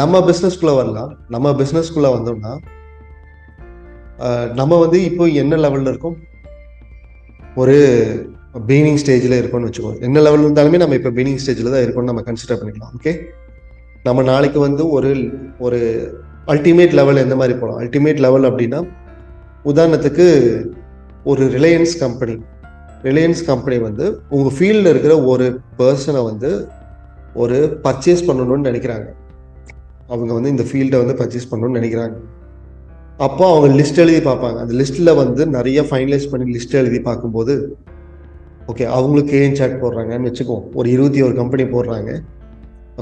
நம்ம பிஸ்னஸ்குள்ளே வரலாம். நம்ம பிஸ்னஸ்குள்ளே வந்தோம்னா நம்ம வந்து இப்போ என்ன லெவலில் இருக்கோம்? ஒரு பீனிங் ஸ்டேஜில் இருக்கோம்னு வச்சுக்கோங்க. என்ன லெவலில் இருந்தாலுமே நம்ம இப்போ பீனிங் ஸ்டேஜில் தான் இருக்கோம்னு நம்ம கன்சிடர் பண்ணிக்கலாம். ஓகே, நம்ம நாளைக்கு வந்து ஒரு அல்டிமேட் லெவல் எந்த மாதிரி போகலாம்? அல்டிமேட் லெவல் அப்படின்னா, உதாரணத்துக்கு ஒரு ரிலையன்ஸ் கம்பெனி வந்து உங்கள் ஃபீல்டில் இருக்கிற ஒரு பர்சனை வந்து ஒரு பர்ச்சேஸ் பண்ணணும்னு நினைக்கிறாங்க. அவங்க வந்து இந்த ஃபீல்டை வந்து பர்ச்சேஸ் பண்ணணும்னு நினைக்கிறாங்க. அப்போ அவங்க லிஸ்ட் எழுதி பார்ப்பாங்க. அந்த லிஸ்ட்டில் வந்து நிறைய ஃபைனலைஸ் பண்ணி லிஸ்ட் எழுதி பார்க்கும்போது, ஓகே, அவங்களுக்கு கேஎன் சாட் போடுறாங்கன்னு வச்சுக்குவோம். ஒரு 21 கம்பெனி போடுறாங்க.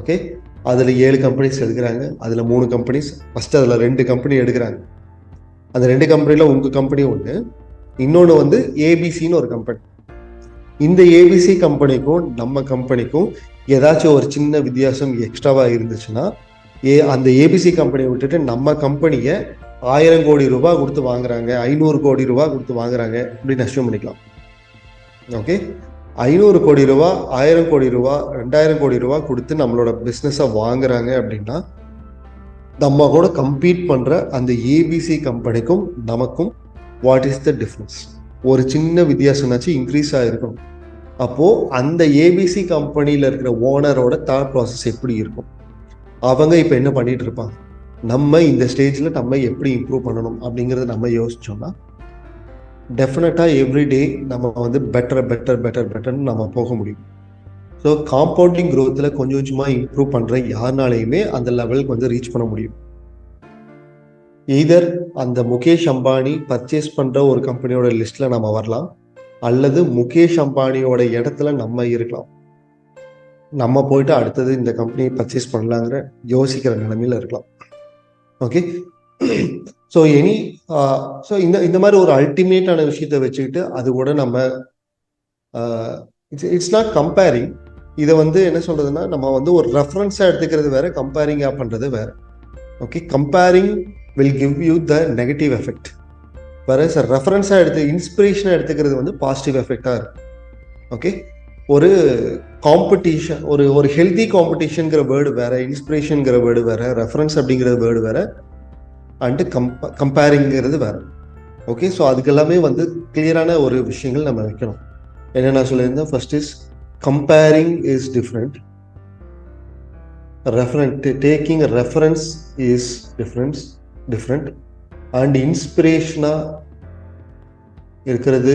ஓகே, அதில் 7 கம்பெனிஸ் எடுக்கிறாங்க. அதில் 3 கம்பெனிஸ், ஃபஸ்ட்டு அதில் 2 கம்பெனி எடுக்கிறாங்க. அந்த 2 கம்பெனியில் உங்கள் கம்பெனி ஒன்று, இன்னொன்று வந்து ஏபிசின்னு ஒரு கம்பெனி. இந்த ஏபிசி கம்பெனிக்கும் நம்ம கம்பெனிக்கும் ஏதாச்சும் ஒரு சின்ன வித்தியாசம் எக்ஸ்ட்ராவாக இருந்துச்சுன்னா, அந்த ஏபிசி கம்பெனியை விட்டுட்டு நம்ம கம்பெனியை 1000 கோடி ரூபாய் கொடுத்து வாங்குறாங்க, 500 கோடி ரூபாய் கொடுத்து வாங்குறாங்க அப்படின்னு அஸ்யூம் பண்ணிக்கலாம். ஓகே, 500 கோடி ரூபா, 1000 கோடி ரூபா, 2000 கோடி ரூபா கொடுத்து நம்மளோட பிஸ்னஸை வாங்குறாங்க அப்படின்னா, நம்ம கூட கம்பீட் பண்ணுற அந்த ஏபிசி கம்பெனிக்கும் நமக்கும் வாட் இஸ் த டிஃப்ரென்ஸ்? ஒரு சின்ன வித்தியாசம்னாச்சு இன்க்ரீஸ் ஆகிருக்கும். அப்போது அந்த ஏபிசி கம்பெனியில் இருக்கிற ஓனரோட தாட் ப்ராசஸ் எப்படி இருக்கும்? அவங்க இப்போ என்ன பண்ணிட்டு இருப்பாங்க? நம்ம இந்த ஸ்டேஜில் நம்ம எப்படி இம்ப்ரூவ் பண்ணணும் அப்படிங்கிறத நம்ம யோசிச்சோம்னா, டெஃபினட்டாக எவ்ரிடே நம்ம வந்து பெட்டர்னு நம்ம போக முடியும். ஸோ காம்பவுண்டிங் க்ரோத்தில் கொஞ்சம் கொஞ்சமாக இம்ப்ரூவ் பண்ணுற யாருனாலையுமே அந்த லெவலுக்கு வந்து ரீச் பண்ண முடியும். எய்தர் அந்த முகேஷ் அம்பானி பர்ச்சேஸ் பண்ணுற ஒரு கம்பெனியோட லிஸ்ட்டில் நம்ம வரலாம், அல்லது முகேஷ் அம்பானியோட இடத்துல நம்ம இருக்கலாம். நம்ம போயிட்டு அடுத்தது இந்த கம்பெனியை பர்ச்சேஸ் பண்ணலாங்கிற யோசிக்கிற நிலைமையில் இருக்கலாம். ஓகே, ஸோ இந்த மாதிரி ஒரு அல்டிமேட்டான விஷயத்தை வச்சுக்கிட்டு அது கூட நம்ம இட்ஸ் நாட் கம்பேரிங். இதை வந்து என்ன சொல்றதுன்னா, நம்ம வந்து ஒரு ரெஃபரன்ஸாக எடுத்துக்கிறது வேற, கம்பேரிங்காக பண்ணுறது வேற. Okay, comparing will give you the negative effect, வேற ரெஃபரன்ஸாக இன்ஸ்பிரேஷனாக எடுத்துக்கிறது வந்து பாசிட்டிவ் எஃபெக்டாக இருக்கு. ஓகே, ஒரு காம்படிஷன், ஒரு ஹெல்தி காம்படிஷனுங்கிற வேர்டு வேற, இன்ஸ்பிரேஷனுங்கிற வேர்டு வேற, ரெஃபரன்ஸ் அப்படிங்கிறது வேர்டு வேற, அண்டு கம்பேரிங்கிறது வேற. ஓகே, ஸோ அதுக்கு எல்லாமே வந்து கிளியரான ஒரு விஷயங்கள் நம்ம வைக்கணும். என்ன நான் சொல்லியிருந்தேன், first is comparing is different, taking a reference is different and இன்ஸ்பிரேஷனாக இருக்கிறது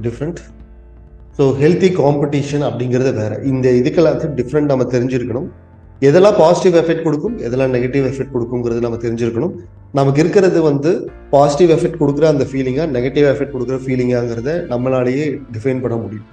டிஃப்ரெண்ட். ஸோ ஹெல்த்தி காம்படிஷன் அப்படிங்கிறது வேற. இந்த இதுக்கெல்லாம் டிஃப்ரெண்ட் நம்ம தெரிஞ்சிருக்கணும். எதெல்லாம் பாசிட்டிவ் எஃபெக்ட் கொடுக்கும், எதெல்லாம் நெகட்டிவ் எஃபெக்ட் கொடுக்குங்கிறது நம்ம தெரிஞ்சிருக்கணும். நமக்கு இருக்கிறது வந்து பாசிட்டிவ் எஃபெக்ட் கொடுக்குற அந்த ஃபீலிங்கா, நெகட்டிவ் எஃபெக்ட் கொடுக்குற ஃபீலிங்காங்கிறத நம்மளாலேயே டிஃபைன் பண்ண முடியும்.